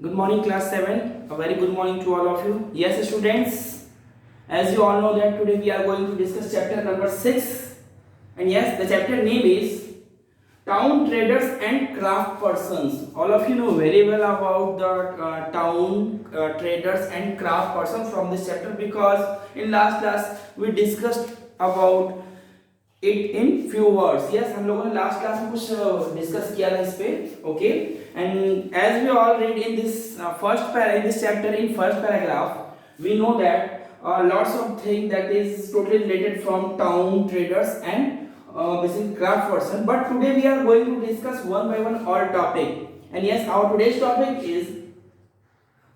Good morning, class 7. A very good morning to all of you. Yes, students, as you all know that today we are going to discuss chapter number 6. And yes, the chapter name is Town Traders and Craft Persons. All of you know very well about the town traders and craft persons from this chapter, because in last class we discussed about it in few words. Yes, हम लोगों ने last class में कुछ discuss किया था इस पे. Okay, and as we all read in this in this chapter in first paragraph we know that lots of things that is totally related from town traders and basically craft person, but today we are going to discuss one by one all topic. And yes, our today's topic is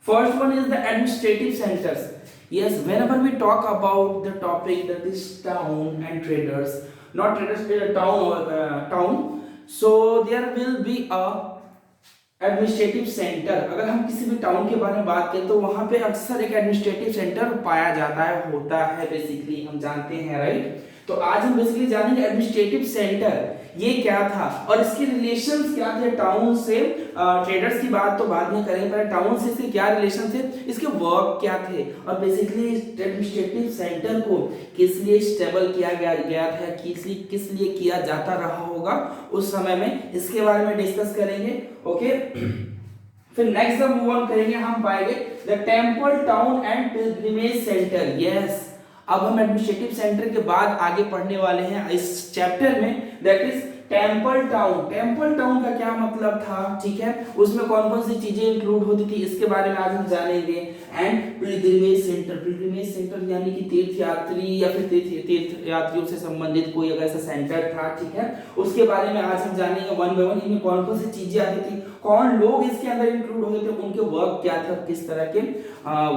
first one is the administrative centers. Yes, whenever we talk about the topic that is town and traders, not traders, town, so there will be a administrative centre. अगर हम किसी भी town के बारे में बात करें तो वहां पे अक्सर एक एडमिनिस्ट्रेटिव सेंटर पाया जाता है, होता है, बेसिकली हम जानते हैं, राइट. तो आज हम बेसिकली जानेंगे एडमिनिस्ट्रेटिव सेंटर ये क्या था और इसके रिलेशंस क्या थे टाउन से. ट्रेडर्स की बात तो बाद में करेंगे, पर टाउन से इसके क्या रिलेशन थे, इसके वर्क क्या थे और बेसिकली एडमिनिस्ट्रेटिव सेंटर को किस लिए स्टेबल किया गया था, किस लिए किया जाता रहा होगा उस समय में, इसके बारे में डिस्कस करेंगे. ओके, फिर नेक्स्ट जब मूव ऑन करेंगे हम पाएंगे the temple town and pilgrimage centre. Yes, अब हम एडमिनिस्ट्रेटिव सेंटर के बाद आगे पढ़ने वाले हैं इस चैप्टर में, that is temple town. Temple town का क्या मतलब था, ठीक है, उसमें कौन कौन सी चीजें इंक्लूड होती थी, इसके बारे में आज हम जानेंगे. एंड पिलग्रिमेज सेंटर यानी कि तीर्थ यात्री या फिर तीर्थ यात्रियों से संबंधित कोई अगर ऐसा सेंटर था, ठीक है, उसके बारे में आज हम जानेंगे वन बाय वन. इनमें कौन कौन सी चीजें आती थी, कौन लोग इसके अंदर इंक्लूड होते थे, उनके वर्क क्या था, किस तरह के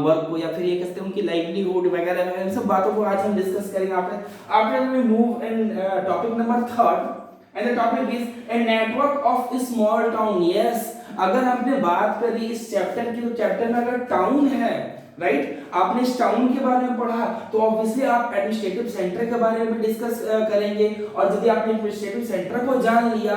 वर्क को या फिर ये कहते हैं उनकी लाइवलीहुड वगैरह वगैरह, इन सब बातों को आज हम डिस्कस करेंगे. After we move in topic number 3 and the topic is a network of small town. yes, अगर आपने बात करी इस चैप्टर की तो चैप्टर में अगर टाउन है, राइट, आपने इस टाउन के बारे में पढ़ा तो ऑब्वियसली आप एडमिनिस्ट्रेटिव सेंटर के बारे में डिस्कस करेंगे. और यदि आपने एडमिनिस्ट्रेटिव सेंटर को जान लिया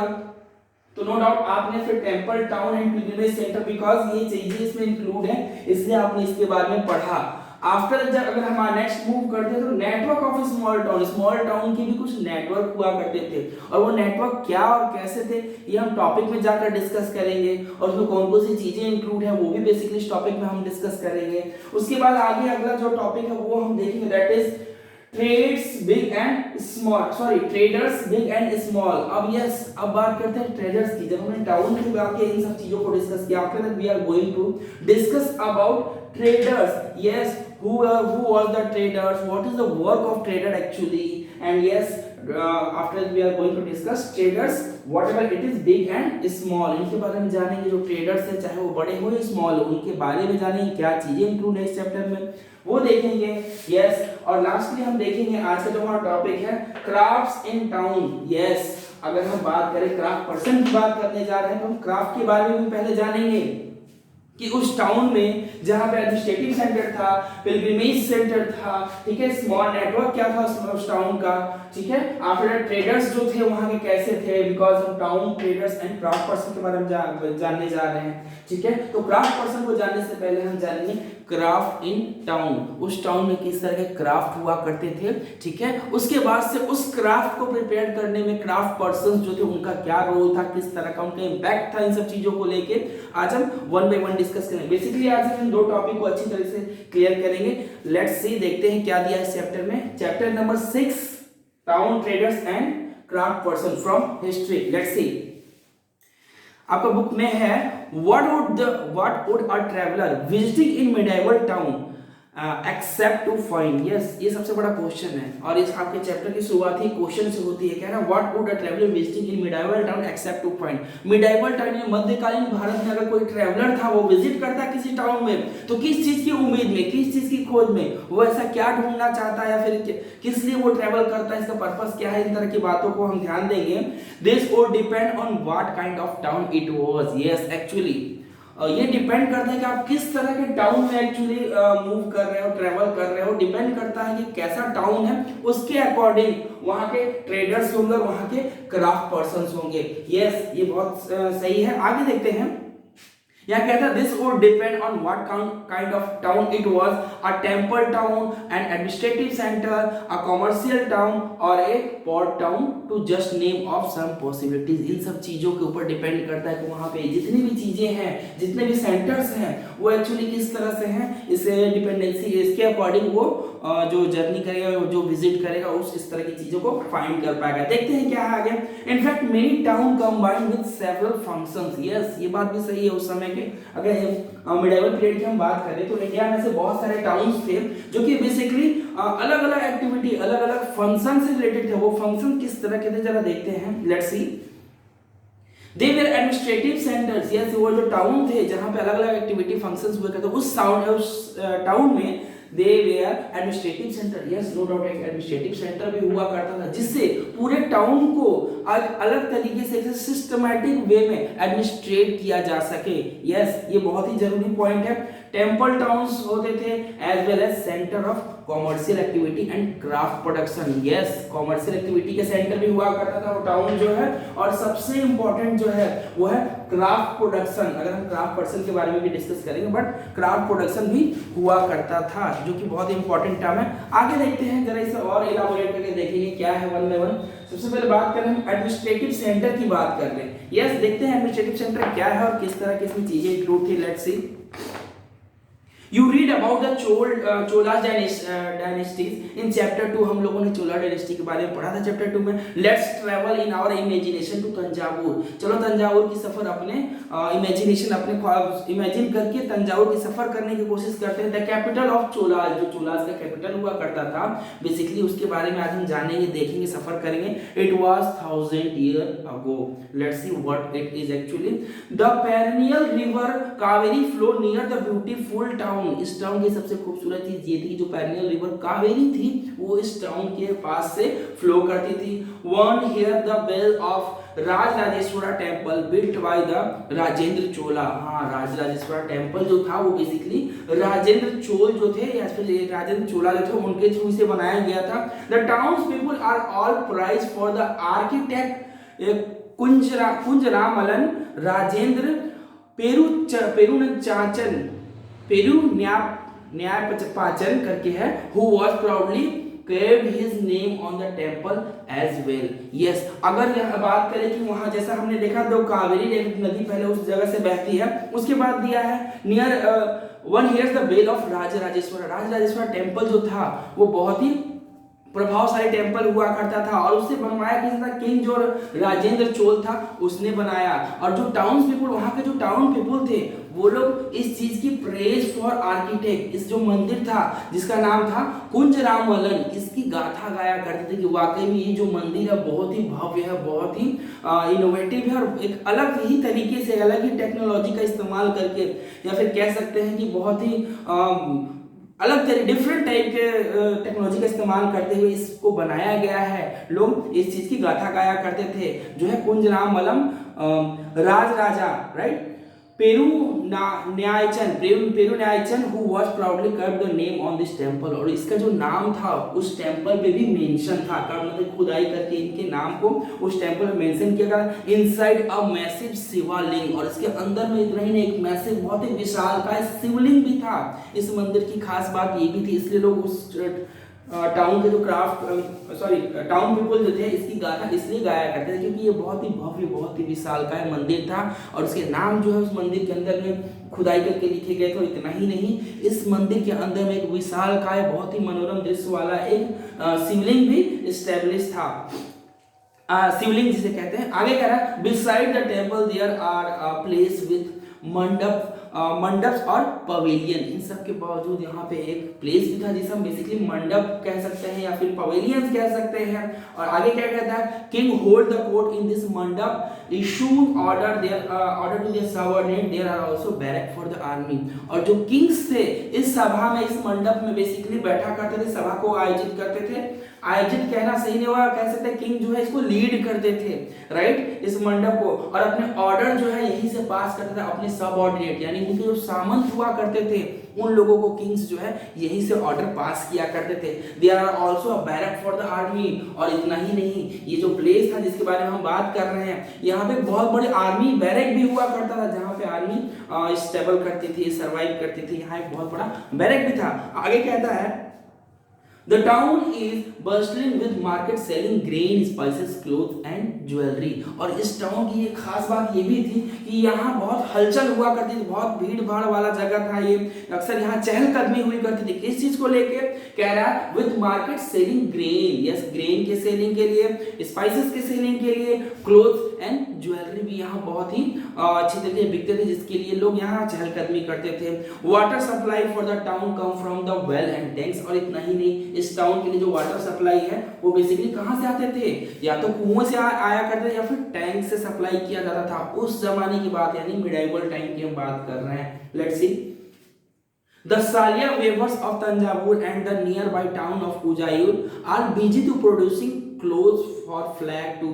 तो नो डाउट आपने फिर temple town and pilgrimage centre, because ये चीजें इसमें इंक्लूड है इसलिए आपने इसके बारे में पढ़ा. आफ्टर जब अगर हम नेक्स्ट मूव करते हैं तो नेटवर्क ऑफ स्मॉल टाउन की भी कुछ नेटवर्क हुआ करते थे और वो नेटवर्क क्या और कैसे थे ये हम टॉपिक में जाकर डिस्कस करेंगे और उसमें कौन कौन सी चीजें इंक्लूड है वो भी बेसिकली इस टॉपिक में हम डिस्कस करेंगे. उसके बाद आगे अगला जो टॉपिक है वो हम देखेंगे, that is traders big and small. अब यस, अब बात करते हैं ट्रेडर्स की. जब हमने टाउन की बात की, इन सब चीजों को डिस्कस किया, after that we are going to discuss about traders. yes, who was the traders, what is the work of trader actually, and yes, after we are going to discuss traders whatever it is big and small. इनके बारे में जानेंगे. जो traders है चाहे वो बड़े हो या स्मॉल हो, उनके बारे में जानेंगे, क्या चीजें इंक्लूड है इस चैप्टर में वो देखेंगे. यस, और लास्टली हम देखेंगे आज का जो हमारा टॉपिक है क्राफ्ट्स इन टाउन. यस, अगर हम बात करें क्राफ्ट पर्सन की बात करने जा रहे हैं तो हम क्राफ्ट के बारे में भी पहले जानेंगे कि उस टाउन में जहां पे एडमिनिस्ट्रेटिव सेंटर था, पिलग्रिमेज सेंटर था, ठीक है, स्मॉल नेटवर्क क्या था उस टाउन का, ठीक है, आफ्टर ट्रेडर्स जो थे वहां के कैसे थे, बिकॉज हम town traders and craft person के बारे में जानने जा रहे हैं, ठीक है. तो क्राफ्ट पर्सन को जानने से पहले हम जानेंगे क्राफ्ट इन टाउन. उस टाउन में किस तरह के क्राफ्ट हुआ करते थे, ठीक है, उसके बाद से उस क्राफ्ट को प्रिपेयर करने में क्राफ्ट पर्सन जो थे उनका क्या रोल था, किस तरह का उनका इंपैक्ट था, इन सब चीजों को लेके आज हम वन बाय वन डिस्कस करेंगे. बेसिकली आज हम इन दो टॉपिक को अच्छी तरह से क्लियर करेंगे. लेट्स सी, देखते हैं क्या दिया इस चैप्टर में. Chapter number 6 town traders and craft person from history. Let's see, आपका बुक में है what would a traveler visiting in medieval town except to find. Yes, ये सबसे बड़ा क्वेश्चन है और इस आपके चैप्टर की शुरुआत ही क्वेश्चन से होती है. क्या है, what would a traveller visiting in medieval town except to find. Medieval town यानी मध्यकालीन भारत में अगर कोई ट्रैवलर था वो विजिट करता है किसी टाउन में तो किस चीज की उम्मीद में, किस चीज की खोज में, वो ऐसा क्या ढूंढना चाहता है या फिर किस लिए वो ट्रैवल करता है, इसका पर्पस क्या है, इन तरह की बातों को हम ध्यान देंगे. This would depend on what kind of town it was. Yes, actually ये डिपेंड करता है कि आप किस तरह के टाउन में एक्चुअली मूव कर रहे हो, ट्रेवल कर रहे हो. डिपेंड करता है कि कैसा टाउन है, उसके अकॉर्डिंग वहां के ट्रेडर्स होंगे, वहां के क्राफ्ट पर्संस होंगे. यस, ये बहुत सही है. आगे देखते हैं या कहता है this would depend on what kind of town it was, a temple town, an administrative centre, a commercial town or a port town, to just name of some possibilities. इन सब चीजों के ऊपर डिपेंड करता है कि वहां पे जितनी भी चीजें हैं, जितने भी सेंटर्स हैं, वो एक्चुअली किस तरह से हैं, इसे डिपेंडेंसी इसके अकॉर्डिंग वो जो जर्नी करेगा, जो विजिट करेगा, उस इस तरह की चीजों को फाइंड कर पाएगा। देखते हैं क्या है आगे। In fact many town combine with several functions. Yes, ये बात भी सही है। उस समय के अगर मिडिवल पीरियड की हम बात करें तो इंडिया में से बहुत सारे टाउन्स थे जो कि बेसिकली अलग अलग एक्टिविटी, अलग अलग फंक्शन से रिलेटेड थे। वो फंक्शन किस तरह के थे जरा देखते हैं, let's see. They were administrative centres. Yes, वो जो टाउन थे जहां पे अलग अलग एक्टिविटी फंक्शंस हुए करते, उस टाउन में they were administrative centre. Yes, no doubt एक एडमिनिस्ट्रेटिव सेंटर भी हुआ करता था जिससे पूरे टाउन को अलग तरीके से सिस्टमैटिक वे में एडमिनिस्ट्रेट किया जा सके। यस, ये बहुत ही जरूरी पॉइंट है। टेम्पल टाउन्स होते थे as well as centre of commercial activity and craft production. Yes, commercial activity के सेंटर भी हुआ करता था वो टाउन जो है, और सबसे इंपॉर्टेंट जो है वो है क्राफ्ट प्रोडक्शन। अगर हम क्राफ्ट प्रोडक्शन के बारे में भी डिस्कस करेंगे, बट क्राफ्ट प्रोडक्शन भी हुआ करता था, जो कि बहुत इंपॉर्टेंट टर्म है। आगे देखते हैं जरा इसे और इलाबोरेट करके देखेंगे क्या है वन बाय वन। सबसे पहले बात करें हम एडमिनिस्ट्रेटिव सेंटर की बात कर रहे हैं। यस, देखते हैं एडमिनिस्ट्रेटिव सेंटर क्या है और किस तरह की इसमें चीजें इंक्लूड थी। Let's see. You read about the Chola dynasties in chapter 2। हम लोगों ने चोला डायनेस्टी के बारे में पढ़ा था चैप्टर 2 में। Let's travel in our imagination to Thanjavur. चलो तंजावुर की सफर अपने इमेजिनेशन, अपने ख्वाब इमेजिन करके तंजावुर की सफर करने की कोशिश करते हैं। द कैपिटल ऑफ चोलास, जो चोलास का कैपिटल हुआ करता था, बेसिकली उसके बारे में आज हम जानेंगे, देखेंगे, सफर करेंगे। It was 1000 years ago। Let's see what it is actually। The perennial river Kaveri flow near the beautiful town। इस टाउन की सबसे खूबसूरत चीज ये थी कि जो पेरिनियल रिवर कावेरी थी वो इस टाउन के पास से फ्लो करती थी। One hear the bell of Rajarajeshwara temple built by the Rajendra Chola. हाँ, राजराजेश्वरा टेम्पल जो था वो बेसिकली राजेंद्र चोल जो थे या फिर राजेंद्र चोला जो थे उनके थ्रू से बनाया गया था। The towns people are all praise for the architect Kunjaramallan Rajendra पेरू न्यायपाचन करके है, who was proudly carved his name on the temple as well। yes, अगर यह बात करें कि वहां जैसा हमने देखा तो कावेरी नदी पहले उस जगह से बहती है, उसके बाद दिया है near one hears the bell of Rajarajeshwar temple जो था वो बहुत ही प्रभावशाली टेम्पल हुआ करता था और उससे बनवाया किसी था, किंग जो राजेंद्र चोल था उसने बनाया। और जो टाउन पीपल, वहां के जो टाउन पीपल थे वो लोग इस चीज की प्रेज फॉर आर्किटेक्ट, इस जो मंदिर था जिसका नाम था कुंजरामलन, इसकी गाथा गाया करते थे कि वाकई में ये जो मंदिर है बहुत ही भव्य है, बहुत ही इनोवेटिव है और एक अलग ही तरीके से, अलग ही टेक्नोलॉजी का इस्तेमाल करके, या फिर कह सकते हैं कि बहुत ही अलग तरह डिफरेंट टाइप के टेक्नोलॉजी का इस्तेमाल करते हुए इसको बनाया गया है। लोग इस चीज की गाथा गाया करते थे, जो है कुंजरामलम राजा राइट पेरू न्यायचन who was proudly carved the name on this temple. और इसका जो नाम था उस टेम्पल पे भी मेंशन था, मतलब खुदाई करके इनके नाम को उस टेम्पल में मेंशन किया गया। इनसाइड अ मैसिव शिवलिंग, और इसके अंदर में इतना ही नहीं, एक मैसिव बहुत ही विशालकाय शिवलिंग भी था। इस मंदिर की खास बात ये भी थी, इसलिए लोग उस टाउन के जो टाउन पीपल जो थे इसकी गाथा इसलिए गाया करते थे क्योंकि ये बहुत ही भव्य, बहुत ही विशालकाय मंदिर था और उसके नाम जो है उस मंदिर के अंदर में खुदाई करके लिखे गए। तो इतना ही नहीं, इस मंदिर के अंदर में एक विशालकाय बहुत ही मनोरम दृश्य वाला एक शिवलिंग भी एस्टेब्लिश था, शिवलिंग जिसे कहते हैं। आगे कह रहा है beside the temple there are place with mandap और पवेलियन। इन सब के बावजूद यहाँ पे एक प्लेस भी था जिसे हम बेसिकली मंडप कह सकते हैं या फिर पवेलियंस कह सकते हैं। और आगे क्या कहता है, king hold the court in this mandapa, issued order to their subordinate, there are also barrack for the army. और जो किंग्स थे इस सभा में, इस मंडप में बेसिकली बैठा करते थे, सभा को आयोजित करते थे आयोजित कहना सही नहीं होगा, कह सकते हैं किंग जो है इसको लीड करते थे, राइट, इस मंडप को, और अपने ऑर्डर जो है यहीं से पास करते थे अपने सबऑर्डिनेट यानी उनके जो सामंत हुआ करते थे उन लोगों को किंग्स जो है यहीं से ऑर्डर पास किया करते थे। There are also a barrack for the army, और इतना ही नहीं, ये जो प्लेस था जिसके बारे में हम बात कर रहे हैं, यहाँ पे बहुत बड़ी आर्मी बैरक भी हुआ करता था जहाँ पे आर्मी स्टेबल करती थी, सर्वाइव करती थी। यहाँ एक बहुत बड़ा बैरक भी था। आगे कहता है The town is bustling with market selling grain, spices, clothes and jewelry। और इस टाउन की एक खास बात ये भी थी कि यहाँ बहुत हलचल हुआ करती थी, बहुत भीड़ भाड़ वाला जगह था ये, अक्सर यहाँ चहलकदमी हुई करती थी। किस चीज को लेके कह रहा है, with market selling grain, yes, grain के सेलिंग के लिए, स्पाइसेस के सेलिंग के लिए, क्लोथ्स एंड ज्वेलरी भी यहाँ बहुत ही अच्छी तरीके से बिकते थे, जिसके लिए लोग यहाँ चहलकदमी करते थे। Water supply for the town come from the well and tanks, और इतना ही नहीं, इस टाउन के लिए जो वाटर सप्लाई है वो बेसिकली कहां से आते थे, या तो कुओं से आया करते थे या फिर टैंक से सप्लाई किया जाता था। उस जमाने की बात यानी मिडाइवल टाइम की हम बात कर रहे हैं। Let's see The Salya weavers of Tanjavur and the nearby town of Ujayur are busy to producing clothes for flag to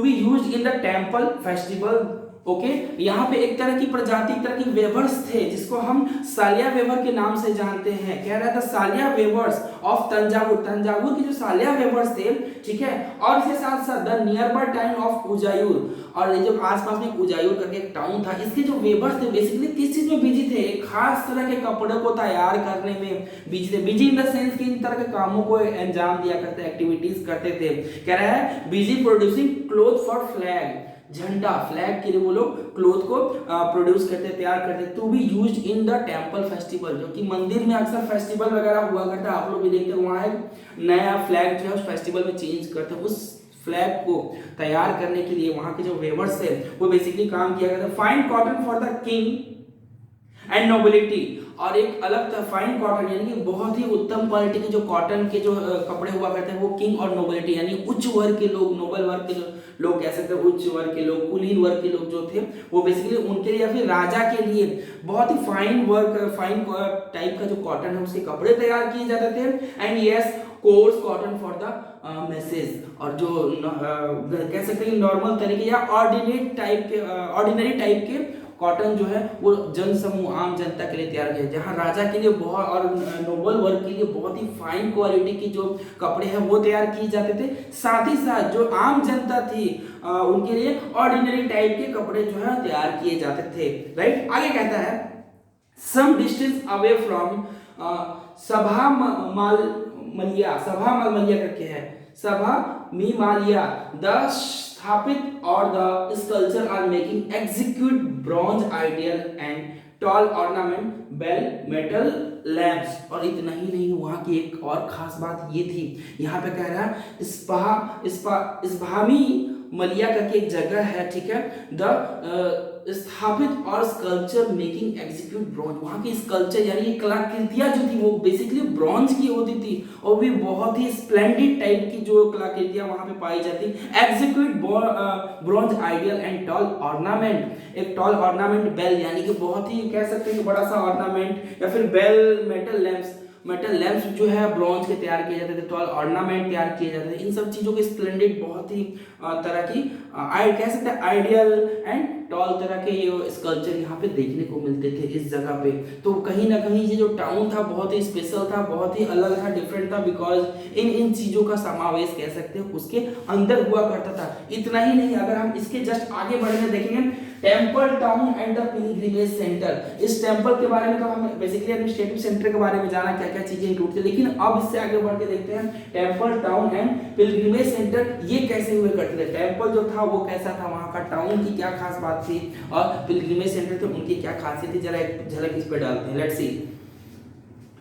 be used in the temple festival। Okay, यहाँ पे एक तरह की प्रजाति, एक तरह की वेवर्स थे जिसको हम सालिया वेवर के नाम से जानते हैं। कह रहा था सालिया वेवर्स ऑफ तंजावुर, तंजावुर के जो सालिया वेवर्स थे, ठीक है, और इसके साथ साथ the nearby town of Uraiyur, और ये जो आसपास में उजायूर करके एक टाउन था, इसके जो वेवर्स थे बेसिकली किस चीज में बिजी थे, एक खास तरह के कपड़े को तैयार करने में बिजी थे। बिजी इन द सेंस कि इन तरह के कामों को अंजाम दिया करते, एक्टिविटीज करते थे। कह रहा है busy producing cloth for flag, झंडा, फ्लैग के लिए वो लोग क्लोथ को प्रोड्यूस करते, तैयार करते, to be used in the temple festival, जो कि मंदिर में अक्सर फेस्टिवल वगैरह हुआ करता है, आप लोग भी देखते हैं वहां एक नया फ्लैग जो है उस फेस्टिवल में चेंज करते हैं। उस फ्लैग को तैयार करने के लिए वहां के जो वेवर्स थे वो बेसिकली काम किया करते। Fine cotton for the king and nobility, और एक अलग फाइन कॉटन यानी कि बहुत ही उत्तम क्वालिटी के जो कॉटन के जो कपड़े हुआ करते हैं वो किंग और नोबिलिटी यानी उच्च वर्ग के लोग, नोबल वर्ग के लोग कह सकते हैं, उच्च वर्ग के लोग, कुलीन वर्ग के लोग जो थे वो बेसिकली उनके लिए या फिर राजा के लिए बहुत ही फाइन वर्क, फाइन टाइप का जो कॉटन है उसके कपड़े तैयार किए जाते थे। And yes, course cotton for the message, और जो कह सकते हैं नॉर्मल तरीके या ऑर्डिनरी टाइप के कॉटन जो है वो जन समूह, आम जनता के लिए तैयार किया, जहां राजा के लिए बहुत और नोबल वर्ग के लिए बहुत ही फाइन क्वालिटी की जो कपड़े हैं वो तैयार किए जाते थे। साथ ही साथ जो आम जनता थी उनके लिए ऑर्डिनरी टाइप के कपड़े जो है तैयार किए जाते थे, राइट। आगे कहता है सम डिस्टेंस अवे फ्रॉम सभा मलिया, सभा मलिया करके है, सभा मीमालिया, द स्थापित और the sculpture are making execute bronze ideal and tall ornament bell metal lamps. और इतना ही नहीं, वहां की एक और खास बात ये थी, यहाँ पे कह रहा है इस्पाहामी मलिया करके एक जगह है, ठीक है, द स्थापित और स्कल्पचर मेकिंग एग्जीक्यूट ब्रॉन्ज, वहां की स्कल्पचर यानी कलाकृतियां जो थी वो बेसिकली ब्रॉन्ज की होती थी, और भी बहुत ही स्प्लेंडेड टाइप की जो कलाकृतियां वहां पे पाई जाती। Execute bronze ideal and tall ornament, एक टॉल ऑर्नामेंट बेल यानी कि बहुत ही कह सकते हैं कि बड़ा सा ऑर्नामेंट, या फिर बेल मेटल लैंप्स जो है ब्रॉन्ज के तैयार किए जाते थे, टॉल ऑर्नामेंट तैयार किए जाते थे। इन सब चीजों के स्प्लेंडेड बहुत ही तरह की कह सकते हैं आइडियल एंड टॉल तरह के ये स्कल्पचर यहाँ पे देखने को मिलते थे इस जगह पे। तो कहीं ना कहीं ये जो टाउन था बहुत ही स्पेशल था, बहुत ही अलग था, डिफरेंट था, बिकॉज इन चीजों का समावेश कह सकते हैं उसके अंदर हुआ करता था। इतना ही नहीं, अगर हम इसके जस्ट आगे बढ़ने देखेंगे, temple town and the pilgrimage centre, इस टेम्पल के बारे में तो हम बेसिकली एडमिनिस्ट्रेटिव सेंटर के बारे में जाना क्या क्या चीजें इंक्लूड थी, लेकिन अब इससे आगे बढ़ के देखते हैं temple town and pilgrimage centre ये कैसे हुए करते थे। टेम्पल जो था वो कैसा था, वहां का टाउन की क्या खास बात थी, और पिलग्रिमेज सेंटर थे उनकी क्या खासियत थी, जरा एक झलक इस पे डालते हैं। Let's see.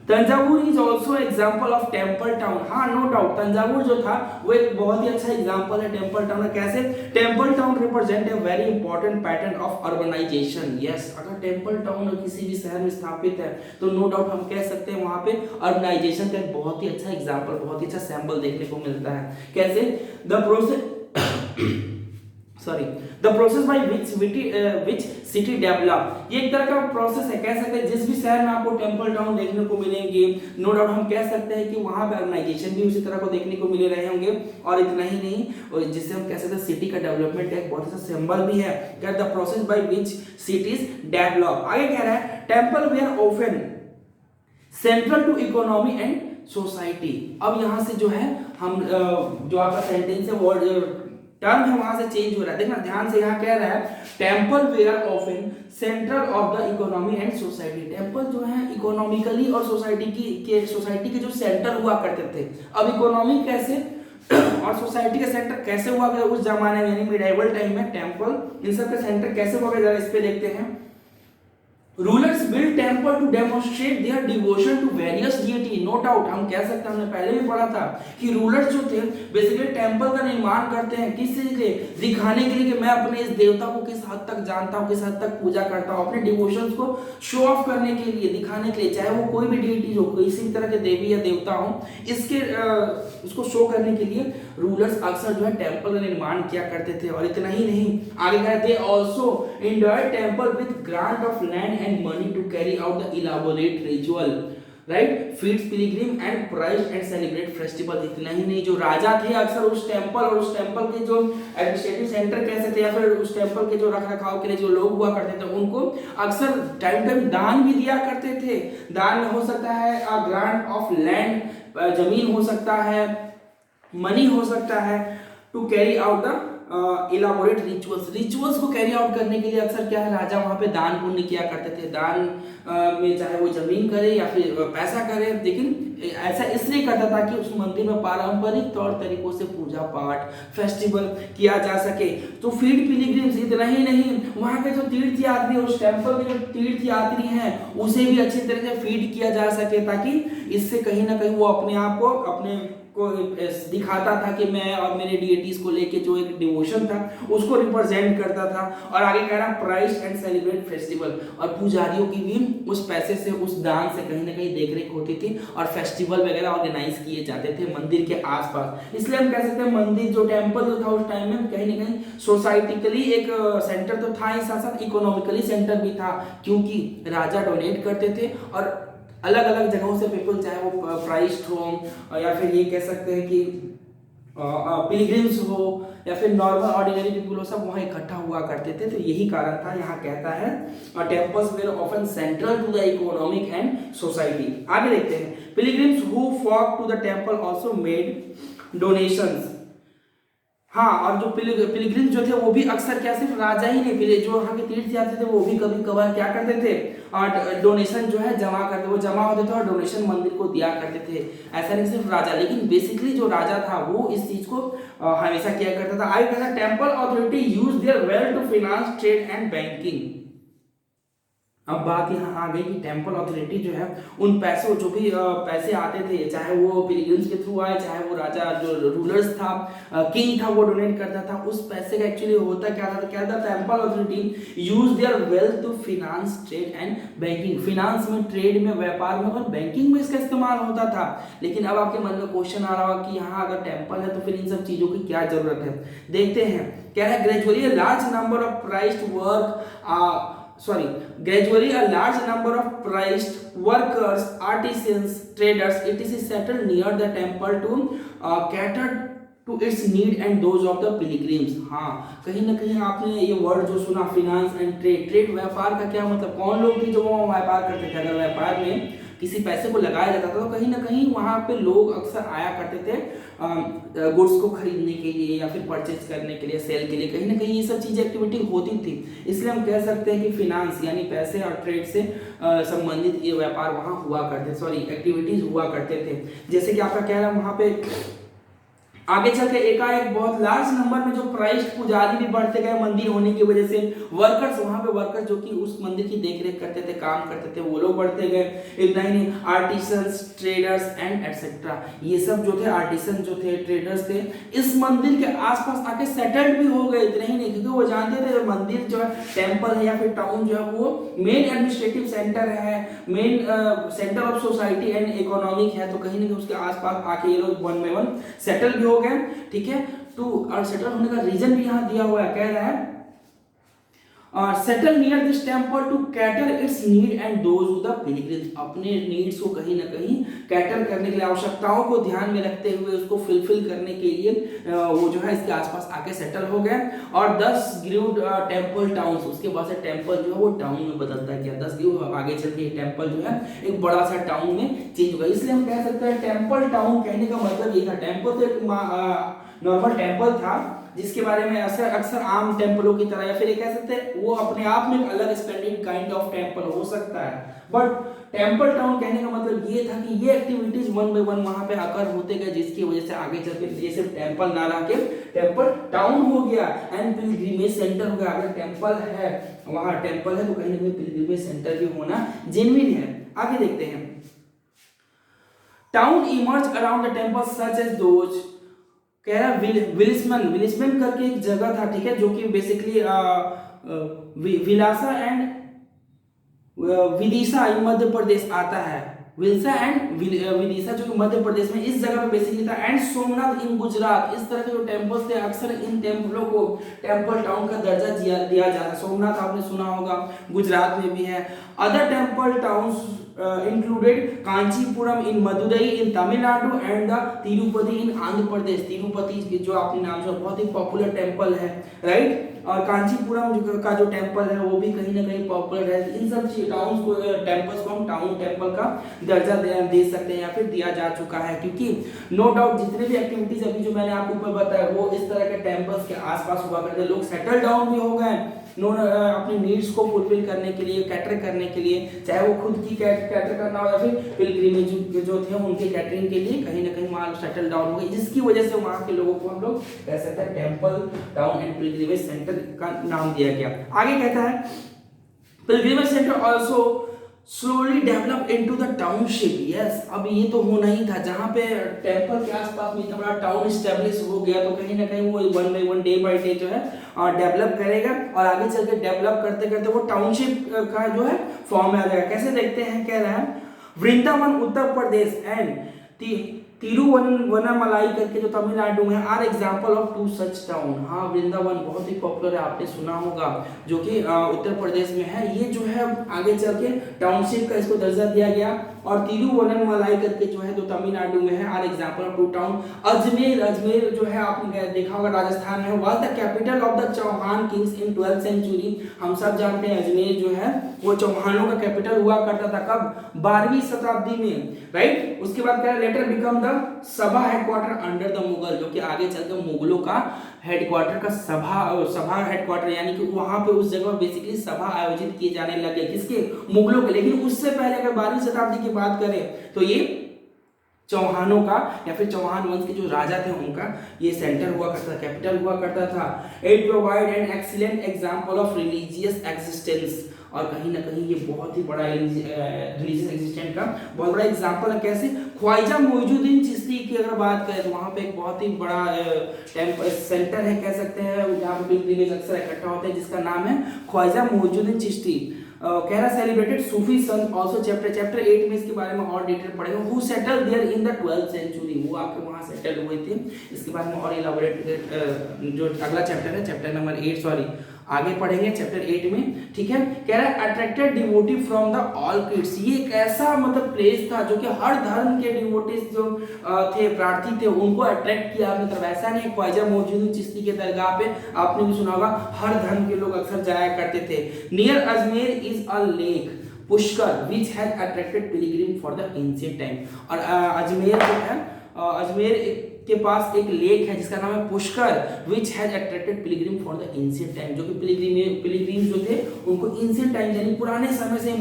Thanjavur is also example of temple town. हाँ, नो डाउट, तंजावुर जो था वो एक बहुत ही अच्छा एग्जाम्पल है टेम्पल टाउन का। कैसे? Temple town represent a very important pattern of urbanisation. Yes, अगर टेम्पल टाउन किसी भी शहर में स्थापित है तो नो डाउट हम कह सकते हैं वहां पे अर्बनाइजेशन का एक बहुत ही अच्छा एग्जाम्पल, बहुत ही अच्छा सैंपल देखने को मिलता है। कैसे? The process sorry the process by which city develop, ये एक तरह का प्रोसेस है, कह सकते हैं जिस भी शहर में आपको टेम्पल टाउन देखने को मिलेंगे, नो डाउट हम कह सकते हैं कि वहां पे अर्बनाइजेशन भी उसी तरह को देखने को मिले रहे होंगे। और इतना ही नहीं, और जिससे हम कह सकते हैं सिटी का डेवलपमेंट एक बहुत सा सिंबल भी है, the process by which cities develop. आगे कह रहा है temple were often central to economy and society. अब यहां से जो है हम जो आपका सेंटेंस है वर्ड टर्म है वहां से चेंज हो रहा है, देखना ध्यान से। यहाँ कह रहा है temple were often central of the economy and society. Temple जो है इकोनॉमिकली और सोसाइटी के जो सेंटर हुआ करते थे। अब इकोनॉमी कैसे और सोसाइटी का सेंटर कैसे हुआ करते उस जमाने में, यानी मिडिवल टाइम में टेम्पल इन सब का सेंटर कैसे हुआ करता, इस पे देखते हैं। Rulers build temple to demonstrate their devotion to various deity. No doubt हम कह सकते हैं, हमने पहले भी पढ़ा था कि रूलर्स जो थे बेसिकली टेम्पल का निर्माण करते हैं किस चीज के लिए, दिखाने के लिए कि मैं अपने इस देवता को किस हद तक जानता हूं, किस हद तक पूजा करता हूं, अपने डिवोशंस को शो ऑफ करने के लिए, दिखाने के लिए, चाहे वो कोई भी डीटी हो, किसी भी तरह के देवी या देवता हो, इसके उसको शो करने के लिए रूलर्स अक्सर जो है टेम्पल का निर्माण किया करते थे। और इतना ही नहीं, आगे कहते हैं also Android temple with grant of land and money to carry out the elaborate ritual, right, feeds pilgrim and praise and celebrate festival। इतना ही नहीं, जो राजा थे अक्सर उस टेम्पल और उस टेम्पल के जो एडमिनिस्ट्रेटिव सेंटर कैसे थे या फिर उस टेम्पल के जो रख रखाव के लिए जो लोग हुआ करते थे उनको अक्सर टाइम टाइम दान भी दिया करते थे। दान में हो सकता है ग्रांट ऑफ लैंड, जमीन हो सकता है, मनी हो सकता है, to carry out the elaborate rituals को कैरी आउट करने के लिए अक्सर क्या है राजा वहां पे दान पुण्य किया करते थे। दान में चाहे वो जमीन करे या फिर पैसा करे, लेकिन ऐसा इसलिए करता था कि उस मंदिर में पारंपरिक तौर तरीकों से पूजा पाठ फेस्टिवल किया जा सके। तो फीड पिलग्रिम्स, इतना ही नहीं, वहां के जो तीर्थ यात्री, उस टेम्पल के जो तीर्थ यात्री हैं उसे भी अच्छी तरह से फीड किया जा सके, ताकि इससे कहीं ना कहीं वो अपने आप को अपने को दिखाता था कि मैं और मेरे डीटीज को लेके जो एक डिवोशन था उसको रिप्रेजेंट करता था। और आगे कह रहा प्राइस एंड सेलिब्रेट फेस्टिवल, और पुजारियों की भी उस पैसे से, उस दान से कहीं ना कहीं देखरेख होती थी और फेस्टिवल वगैरह ऑर्गेनाइज किए जाते थे मंदिर के आसपास। इसलिए हम कह सकते हैं मंदिर जो टेम्पल जो था उस टाइम में कहीं ना कहीं सोसाइटिकली एक सेंटर तो था ही, साथ साथ इकोनॉमिकली सेंटर भी था, क्योंकि राजा डोनेट करते थे और अलग अलग जगहों से पीपल, चाहे वो प्राइस्ड हो या फिर ये कह सकते हैं कि पिलग्रिम्स हो या फिर नॉर्मल ऑर्डिनरी पीपल हो, सब वहाँ इकट्ठा हुआ करते थे। तो यही कारण था, यहाँ कहता है temples were often central to the economic and society. आगे देखते हैं pilgrims who flock to the temple also made donations. हाँ, और जो पिलग्रिम जो थे वो भी अक्सर क्या सिर्फ राजा ही नहीं, जो वहाँ के तीर्थ यात्री थे वो भी कभी कभार क्या करते थे, और डोनेशन जो है जमा करते, वो जमा होते थे और डोनेशन मंदिर को दिया करते थे। ऐसा नहीं सिर्फ राजा, लेकिन बेसिकली जो राजा था वो इस चीज को हमेशा किया करता था। आई कहता temple authority use their wealth to finance trade and banking. अब बात यहाँ आ गई कि टेम्पल अथॉरिटी जो है उन पैसों, जो भी पैसे आते थे, चाहे वो पिलग्रिम्स के थ्रू आए, चाहे वो राजा जो रूलर्स था, किंग था, वो डोनेट करता था, उस पैसे का एक्चुअली होता क्या था temple authority use their wealth to finance trade and banking. Finance में, ट्रेड में, व्यापार में और बैंकिंग में इसका इस्तेमाल होता था। लेकिन अब आपके मन में क्वेश्चन आ रहा होगा कि यहाँ अगर टेम्पल है तो फिर इन सब चीजों की क्या जरूरत है। देखते हैं, कह रहा है gradually large number of priced work gradually a large number of prized workers, artisans, traders, etc. settled near the temple to cater to its need and those of the pilgrims। हाँ, कहीं ना कहीं आपने ये वर्ड जो सुना finance and trade, trade व्यापार का क्या मतलब, कौन लोग थे जो वो व्यापार करते थे। अगर व्यापार में किसी पैसे को लगाया जाता था तो कहीं ना कहीं वहाँ पे लोग अक्सर आया करते थे गुड्स को खरीदने के लिए या फिर परचेज करने के लिए, सेल के लिए, कहीं ना कहीं ये सब चीज़ें एक्टिविटी होती थी। इसलिए हम कह सकते हैं कि फिनांस यानी पैसे और ट्रेड से संबंधित ये व्यापार वहाँ हुआ करते, एक्टिविटीज हुआ करते थे। जैसे कि आपका कह रहा है वहाँ पे आगे चल के एकाएक बहुत लार्ज नंबर में जो प्राइस्ड पुजारी भी बढ़ते गए मंदिर होने की वजह से, वर्कर्स, वहां पे वर्कर्स जो कि उस मंदिर की देखरेख करते थे, काम करते थे, वो लोग बढ़ते गए। इतना ही नहीं, आर्टिसंस, ट्रेडर्स एंड एटसेट्रा, ये सब जो थे आर्टिसन जो थे, ट्रेडर्स थे, इस मंदिर के आसपास आके सेटल्ड भी हो गए। इतना ही नहीं, क्योंकि वो जानते थे मंदिर जो है, टेम्पल है या फिर टाउन जो है वो मेन एडमिनिस्ट्रेटिव सेंटर है, main centre of society and economic है, तो कहीं ना कहीं उसके आसपास आके ये लोग वन बाय वन सेटल भी हो गए। ठीक है, टू, और सेटल होने का रीजन भी यहाँ दिया हुआ है, कह रहा है settle near this temple to cater its need and those of the pilgrims, अपने नीड्स को कहीं ना कहीं कैटर करने के लिए, आवश्यकताओं को ध्यान में रखते हुए उसको फुलफिल करने के लिए वो जो है इसके आसपास आके सेटल हो गए। और 10 ग्रू टेम्पल टाउन्स, उसके बाद से टेम्पल जो है वो टाउन में बदलता गया। 10 ग्रू आगे चल के टेम्पल जो है एक बड़ा सा टाउन में चेंज हो गया। इसलिए हम कह सकते हैं टेम्पल टाउन कहने का मतलब ये था। टेम्पल तो एक नॉर्मल टेम्पल था जिसके बारे में अक्सर आम टेम्पलों की तरह, या फिर ये कह सकते हैं वो अपने आप में एक अलग स्प्लेंडेड काइंड ऑफ टेम्पल हो सकता है। बट टेम्पल टाउन कहने का मतलब ये था कि ये एक्टिविटीज वन बाय वन वहां पे आकर होते गए, जिसकी वजह से आगे चल के ये सिर्फ टेम्पल ना रह के टेम्पल टाउन हो गया एंड पिलग्रिमेज सेंटर हो गया। अगर टेम्पल है, वहां टेम्पल है, तो कहीं ना कहीं पिलग्रिमेज सेंटर भी होना जेन्युइन है। आगे देखते हैं, town emerge around the temple such as those, कह रहा विलिस्मन करके एक जगह था, ठीक है, जो कि बेसिकली विलासा एंड विदिशा मध्य प्रदेश आता है। विल्सा एंड विदिशा जो कि मध्य प्रदेश में, इस जगह पे बेसिकली था। एंड सोमनाथ इन गुजरात, इस तरह के जो टेम्पल्स थे अक्सर इन टेम्पलों को टेम्पल टाउन का दर्जा दिया जाता है। सोमनाथ आपने सुना होगा, गुजरात में भी है। Other temple towns included Kanchipuram in Madurai in Tamil and the Tirupati in Andhra Pradesh. Tirupati जो आपने नाम सुना, बहुत ही पॉपुलर टेम्पल है, राइट। और कांचीपुरम का जो टेम्पल है वो भी कहीं ना कहीं पॉपुलर है। इन सब टाउन्स को, टेम्पल्स को हम टाउन टेम्पल का दर्जा दे सकते हैं या फिर दिया जा चुका है, क्योंकि नो डाउट जितने भी एक्टिविटीज अभी जो मैंने आपको ऊपर बताया वो इस तरह के टेम्पल्स के आसपास हुआ करते। लोग सेटल डाउन भी हो गए अपनी नीड्स को फुलफिल करने के लिए, कैटर करने के लिए, चाहे वो खुद की कैटर करना हो या फिर पिलग्रिमेज जो थे उनके कैटरिंग के लिए, कहीं ना कहीं वहां सेटल डाउन हो गए, जिसकी वजह से वहां के लोगों को हम लोग कह सकते हैं temple town and pilgrimage centre का नाम दिया गया। आगे कहता है pilgrimage centre also slowly develop into the township। yes, अब ये तो होना ही था, जहाँ पे टेम्पल के आसपास में इतना बड़ा टाउन स्टेब्लिश हो गया, तो कहीं ना कहीं वो one by one, day by day जो है डेवलप करेगा और आगे चल के डेवलप करते करते वो टाउनशिप का जो है फॉर्म में आ जाएगा। कैसे देखते हैं, कह रहा है वृंदावन उत्तर प्रदेश एंड तिरुवन्नामलाई करके जो तमिलनाडु में are example of two such town. हाँ, वृंदावन बहुत ही पॉपुलर है, आपने सुना होगा, जो कि उत्तर प्रदेश में है। ये जो है आगे चल के टाउनशिप का इसको दर्जा दिया गया। और तिरुवन्नामलाई करके जो है जो तमिलनाडु में है, are example of two town. Ajmer जो है आपने देखा होगा राजस्थान में, was the capital of the Chauhan kings in 12th century. हम सब जानते हैं अजमेर जो है वो चौहानों का कैपिटल हुआ करता था। कब? 12वीं शताब्दी में, राइट। उसके बाद क्या, लेटर बिकम द सभा हेडक्वार्टर अंडर द मुगल, जो कि आगे चलकर मुगलों का हेडक्वार्टर का सभा हेडक्वार्टर, यानी कि वहां पे उस जगह बेसिकली सभा आयोजित किए जाने लगे, किसके? मुगलों के। लेकिन उससे पहले अगर 12वीं शताब्दी की बात करें तो ये चौहानों का या फिर चौहान वंश के जो राजा थे उनका ये सेंटर हुआ करता था, कैपिटल हुआ करता था। It provide an excellent example of religious existence, और कहीं ना कहीं ये बहुत ही बड़ा रिलीजियस एक्जिस्टेंस का बहुत बड़ा एग्जांपल है। कैसे? ख्वाजा मोइनुद्दीन चिश्ती की अगर बात करें तो वहाँ पे एक बहुत ही बड़ा सेंटर है, कह सकते हैं, जहाँ पे पिलग्रिमेज अक्सर इकट्ठा होते हैं, जिसका नाम है ख्वाजा मोइनुद्दीन चिश्ती। कह रहा सेलिब्रेटेड सूफी संत आल्सो। चैप्टर 8 में इसके बारे में और डिटेल पढ़ेगा। Who settle there in the 12th century, वो आपके वहां सेटल हुए थे। इसके बारे में और इलाबोरेट जो अगला चैप्टर है, चैप्टर नंबर 8 आगे पढ़ेंगे चैप्टर 8 में, ठीक है। कह रहा है attracted devotee from the all creeds, ये एक ऐसा मतलब प्लेस था जो कि हर धर्म के डिवोटीज जो थे, प्रार्थी थे, उनको अट्रैक्ट किया अपनी तरफ। ऐसा नहीं ख्वाजा मोइनुद्दीन चिश्ती के दरगाह पे आपने भी सुना होगा, हर धर्म के लोग अक्सर जाया करते थे। Near Ajmer is a lake Pushkar which has attracted Pilgrim for the ancient time. और अजमेर जो है, अजमेर के पास एक लेक है जिसका नाम है Pushkar, which has attracted Pilgrim for the ancient time, जो कि पिलग्रिम जो थे उनको एंशिएंट टाइम यानी पुराने समय से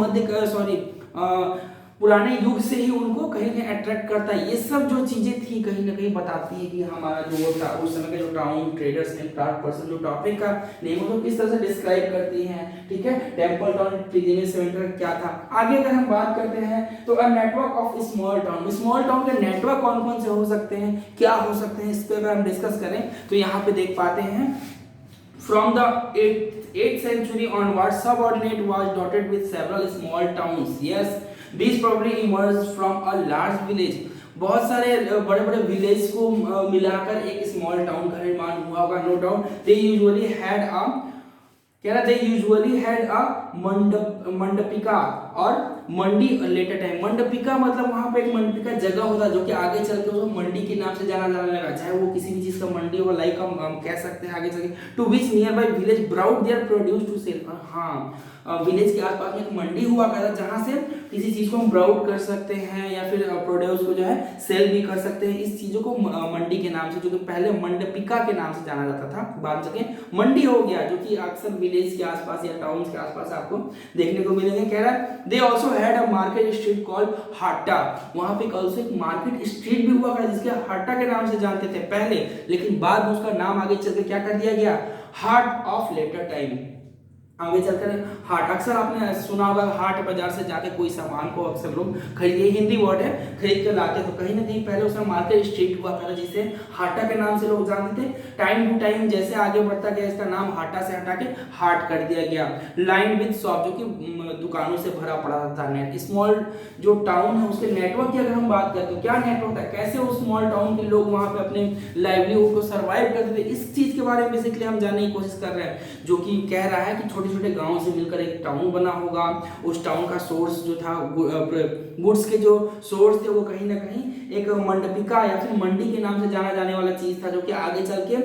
पुराने युग से ही उनको कहीं कहीं अट्रैक्ट करता है। ये सब जो चीजें थी कहीं ना कहीं बताती है कि हमारा जो था उस समय के जो town traders and craft person जो टॉपिक का नेम को किस तरह से डिस्क्राइब करती हैं, ठीक है। टेम्पल टाउन पिलग्रिमेज सेंटर क्या था। आगे अगर हम बात करते हैं तो a network of small town, small town के नेटवर्क कौन कौन से हो सकते हैं, क्या हो सकते हैं, इस पे अगर हम डिस्कस करें तो यहाँ पे देख पाते हैं From the 8th century onwards, subordinate was dotted with several small towns. Yes, these probably emerged from a large village. बहुत सारे बड़े बड़े विलेज को मिलाकर एक स्मॉल टाउन का निर्माण हुआ होगा। No doubt they usually had a कह रहा दे यूजुअली हैड अ मंडपिका और मंडी लेटर टाइम। मंडपिका मतलब वहां पे एक मंडपिका जगह होता जो कि आगे चल के उसको मंडी के नाम से जाना जाने लगा, चाहे वो किसी भी चीज का मंडी हो, लाइक हम कह सकते हैं आगे चल के to which near by village brought their produce to sell. हाँ, विलेज के आसपास में एक मंडी हुआ करता जहां से किसी चीज को हम ब्राउड कर सकते हैं या फिर प्रोड्यूस को जो है सेल भी कर सकते हैं। इस चीजों को मंडी के नाम से, जो कि पहले मंडपिका के नाम से जाना जाता था, बाद में मंडी हो गया, जो कि अक्सर विलेज के आसपास या टाउन के आसपास आपको देखने को मिलेंगे। कह रहा है they also had a market street called Hata. वहां पे ऑल्सो एक मार्केट स्ट्रीट भी हुआ करता जिसके हाटा के नाम से जानते थे पहले, लेकिन बाद में उसका नाम आगे चल के क्या कर दिया गया, हाट ऑफ लेटर टाइम। आगे चलकर हाट, अक्सर आपने सुना होगा हाट बाजार से जाके कोई सामान को अक्सर लोग खरीद, हिंदी वर्ड है, खरीद कर लाते, तो कहीं ना कहीं पहले उसका मार्केट स्ट्रीट हुआ था जिसे हाटा के नाम से लोग जानते थे। टाइम टू टाइम जैसे आगे बढ़ता गया इसका नाम हाटा से हटा के हाट कर दिया गया। लाइन विद शॉप, जो कि दुकानों से भरा पड़ा था। नेट स्मॉल जो टाउन है उसके नेटवर्क की अगर हम बात करते हैं, क्या नेटवर्क था, कैसे उस स्मॉल टाउन के लोग वहां पे अपने लाइवलीहुड को सर्वाइव करते थे, इस चीज के बारे में बेसिकली हम जानने की कोशिश कर रहे हैं। जो कि कह रहा है कि छोटे छोटे गांव से मिलकर एक टाउन बना होगा, उस टाउन का सोर्स जो था, गुड्स के जो सोर्स थे वो कहीं ना कहीं एक मंडपिका या फिर मंडी के नाम से जाना जाने वाला चीज था, जो कि आगे चल के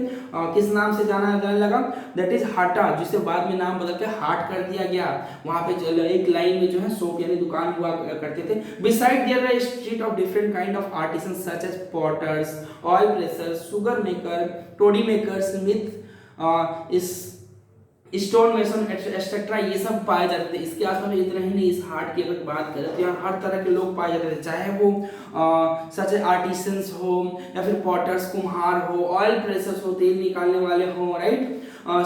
किस नाम से जाना जाने लगा, दैट इज हाटा, जिसे बाद में नाम बदल के हाट कर दिया गया। वहां पे एक लाइन में जो है शॉप यानी दुकान हुआ करते थे। Beside there are street of different kind of artisans such as potters, oil pressers, sugar maker, toddy maker, smith, इस स्टोन मेसन एक्सेट्रा, ये सब पाए जाते थे। इसके आसपास में इतना ही नहीं, इस हाट की अगर बात करें तो यहाँ हर तरह के लोग पाए जाते थे, चाहे वो सच आर्टिसंस हो या फिर पॉटर्स कुम्हार हो, ऑयल प्रेसर्स हो, तेल निकालने वाले हो, राइट,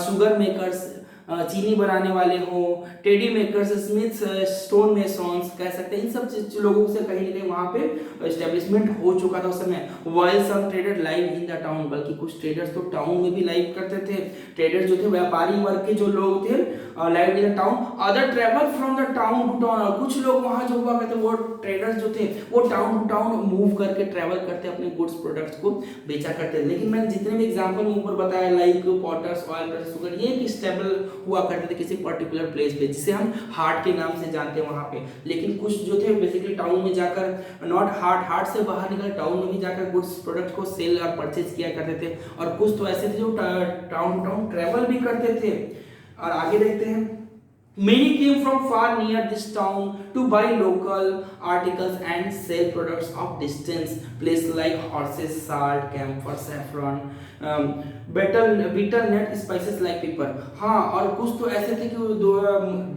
शुगर मेकर्स चीनी बनाने वाले हो, teddy makers, Smiths, stone masons कह सकते हैं। इन सब लोगों से कहीं ना कहीं वहां पे एस्टेब्लिशमेंट हो चुका था उस समय। While some trader live in the town, बल्कि कुछ ट्रेडर्स तो टाउन में भी लाइव करते थे। ट्रेडर्स जो थे व्यापारी वर्ग के जो लोग थे live in the town. Other travel from the town to town, और कुछ लोग वहां जो हुआ करते वो ट्रेडर्स जो थे वो टाउन टू टाउन मूव करके ट्रेवल करते अपने गुड्स प्रोडक्ट्स को बेचा करते थे। लेकिन मैंने जितने भी एग्जाम्पल ऊपर बताया, like potters, oil press, sugar, ये एक स्टेबल हुआ करते थे किसी पर्टिकुलर प्लेस पे, जिसे हम हाट के नाम से जानते हैं वहां पे। लेकिन कुछ जो थे बेसिकली टाउन में जाकर, नॉट हाट से बाहर निकल टाउन में भी जाकर गुड्स प्रोडक्ट को सेल और परचेज किया करते थे। और कुछ तो ऐसे थे जो टाउन टू टाउन ट्रेवल भी करते थे। और आगे देखते हैं, many came from far near this town to buy local articles and sell products of distance places like horses, salt, camphor, saffron, betel nut, spices like pepper। हाँ, और कुछ तो ऐसे थे कि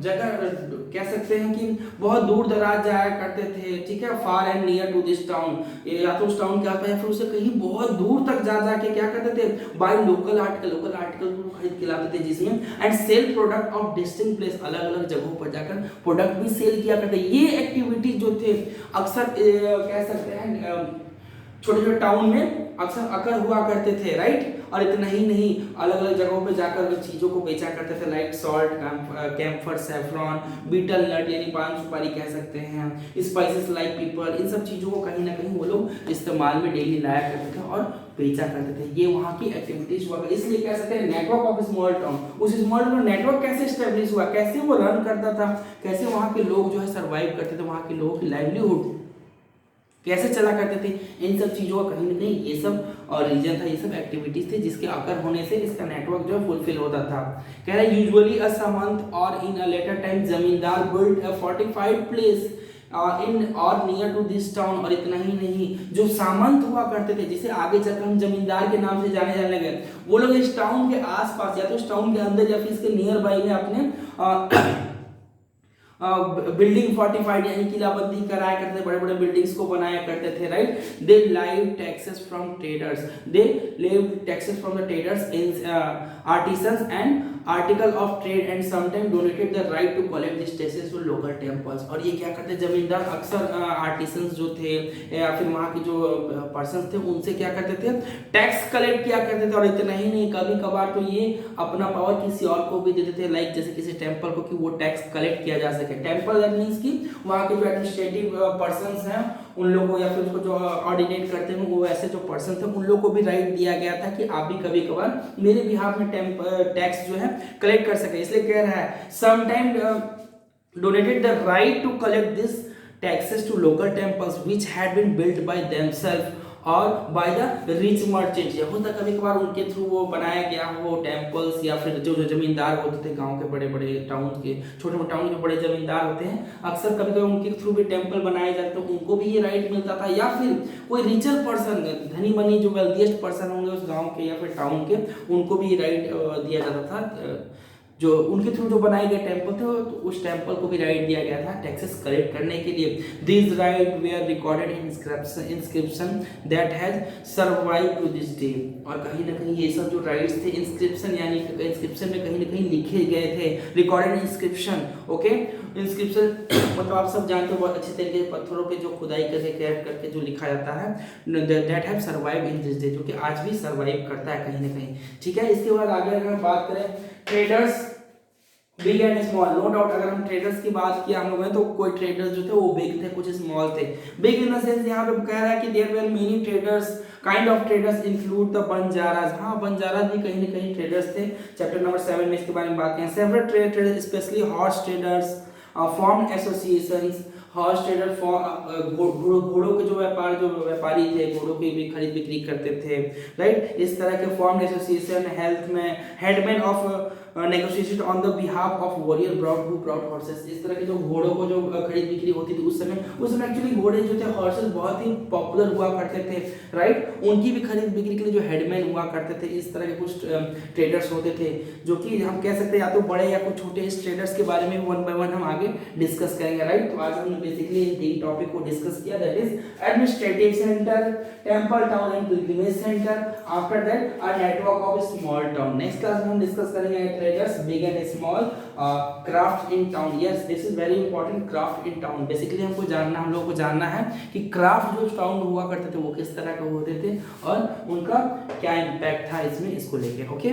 जगह कह सकते हैं कि बहुत दूर दराज जाया करते थे, ठीक है, far and near to this town, या तो उस टाउन के आसपास या फिर उसे कहीं बहुत दूर तक जा जाके क्या करते थे, बाय लोकल आर्टिकल को खरीद के लाते थे, जिसमें and sell product of distinct place, अलग अलग जगहों पर जाकर प्रोडक्ट भी सेल किया करते। ये एक्टिविटी जो थे अक्सर कह सकते हैं छोटे छोटे टाउन में अक्सर अकर हुआ करते थे, राइट। और इतना ही नहीं, अलग अलग जगहों पे जाकर चीज़ों को बेचा करते थे, like salt, camphor, saffron, betel nut यानी पान सुपारी कह सकते हैं, स्पाइसेस लाइक पीपर, इन सब चीज़ों को कहीं ना कहीं वो लोग इस्तेमाल में डेली लाया करते थे और बेचा करते थे। ये वहाँ की एक्टिविटीज हुआ, इसलिए कह सकते हैं नेटवर्क ऑफ स्मॉल टाउन। उस स्मॉल टाउन नेटवर्क कैसे स्टेब्लिश हुआ, कैसे वो रन करता था, कैसे वहाँ के लोग जो है सर्वाइव करते थे, वहाँ के लोगों की लाइवलीहुड कैसे चला करते थे, इन सब चीज़ों का कहीं ना कहीं ये सब रीजन था, ये सब एक्टिविटीज थे जिसके अकर होने से इसका नेटवर्क जो है फुलफिल होता था। कह रहे हैं यूजुअली अ सामंत और इन अ लेटर टाइम जमींदार build a fortified place in और नियर टू दिस टाउन। और इतना ही नहीं, जो सामंत हुआ करते थे, जिसे आगे चलकर हम जमींदार के नाम से जाने लगे, वो लोग इस टाउन के आसपास या तो इस टाउन के अंदर या फिर इसके नियर बाई में अपने बिल्डिंग फोर्टिफाइड यानी किलाबंदी कराया करते थे, बड़े बड़े बिल्डिंग्स को बनाया करते थे, right. They live taxes from traders, they levy taxes from the traders in artisans and article of trade and sometime donated the right to collect this taxes to local temples. और ये क्या करते जमींदार अक्सर आर्टिसंस जो थे या फिर वहाँ के जो पर्सन्स थे उनसे क्या करते थे, टैक्स कलेक्ट किया करते थे। और इतना ही नहीं, कभी कभार तो ये अपना पावर किसी और को भी देते थे, लाइक जैसे किसी टेम्पल को, कि वो टैक्स कलेक्ट किया जा सके। सके। टेम्पल दैट मीन्स कि वहाँ के जो एडमिनिस्ट्रेटिव पर्सन्स हैं उन लोगों को, या फिर उसको जो ऑर्डिनेट करते हैं वो ऐसे जो पर्सन थे उन लोगों को भी राइट दिया गया था कि आप भी कभी कभार मेरे बिहाफ में टैक्स जो है कलेक्ट कर सके। इसलिए कह रहा है sometime donated the right to collect this taxes to local temples which had been built by themselves और by the rich merchants। यह होता कभी कभार उनके थ्रू वो बनाया गया हो टेम्पल्स, या फिर जो जो जमींदार होते थे गांव के बड़े बड़े टाउन के, छोटे मोटे टाउन के बड़े जमींदार होते हैं, अक्सर कभी कभी उनके थ्रू भी टेम्पल बनाए जाते थे, उनको भी ये राइट मिलता था। या फिर कोई रिचर पर्सन, धनी मनी जो वेल्थिएस्ट पर्सन होंगे उस गाँव के या फिर टाउन के, उनको भी राइट दिया जाता था। जो उनके थ्रू जो बनाए गए टेम्पल थे तो उस टेम्पल को भी राइट दिया गया था टैक्सेस कलेक्ट करने के लिए। This right were recorded in inscription that has survive to this day. और कहीं ना कहीं ये सब जो राइट्स थे इंस्क्रिप्शन, यानी इंस्क्रिप्शन में कहीं ना कहीं लिखे गए थे, रिकॉर्डेड इंस्क्रिप्शन। ओके, इंस्क्रिप्शन मतलब आप सब जानते हो बहुत अच्छे तरीके से पत्थरों पे जो खुदाई करके कैप करके जो लिखा जाता है, that have survive in this day, जो कि आज भी सर्वाइव करता है कहीं ना कहीं। ठीक है, इसके बाद आगे अगर हम बात करें traders big and small, no doubt अगर हम ट्रेडर्स की बात किया हम लोगों ने तो कोई ट्रेडर्स जो थे वो बिग थे, कुछ स्मॉल थे। बिग इन द सेंस यहाँ पे कह रहा है कि there were many traders, kind of traders include the Banjaras. हाँ, बंजारास भी कहीं ना कहीं ट्रेडर्स थे। चैप्टर नंबर 7 में इसके बारे में बात करें। Several traders specially horse traders form associations. Horse trader घोड़ों के जो व्यापारी थे, घोड़ों की भी खरीद बिक्री करते थे, राइट। इस तरह के फॉर्म एसोसिएशन हेल्थ में headman of negotiation on the behalf of warrior brought horses. इस तरह के जो घोड़ों को जो खरीद बिक्री होती थी उस समय एक्चुअली घोड़े जो थे हॉर्सेस बहुत ही पॉपुलर हुआ करते थे, राइट। उनकी भी खरीद बिक्री के लिए जो हेडमैन हुआ करते थे, इस तरह के कुछ ट्रेडर्स होते थे जो कि हम कह सकते हैं या तो बड़े या कुछ छोटे। इस ट्रेडर्स के बारे में वन बाय वन हम आगे डिस्कस करेंगे, राइट। तो आज हमने बेसिकली इन तीन टॉपिक को डिस्कस किया, that is administrative centre, temple town and pilgrimage centre, after that a network of small town. Next class में हम डिस्कस करेंगे traders big and small, craft in town. Yes, this is very important, craft in town. Basically हम लोगों को जानना है कि craft जो टाउन हुआ करते थे वो किस तरह के होते थे और उनका क्या इम्पैक्ट था इसमें, इसको लेके। ओके।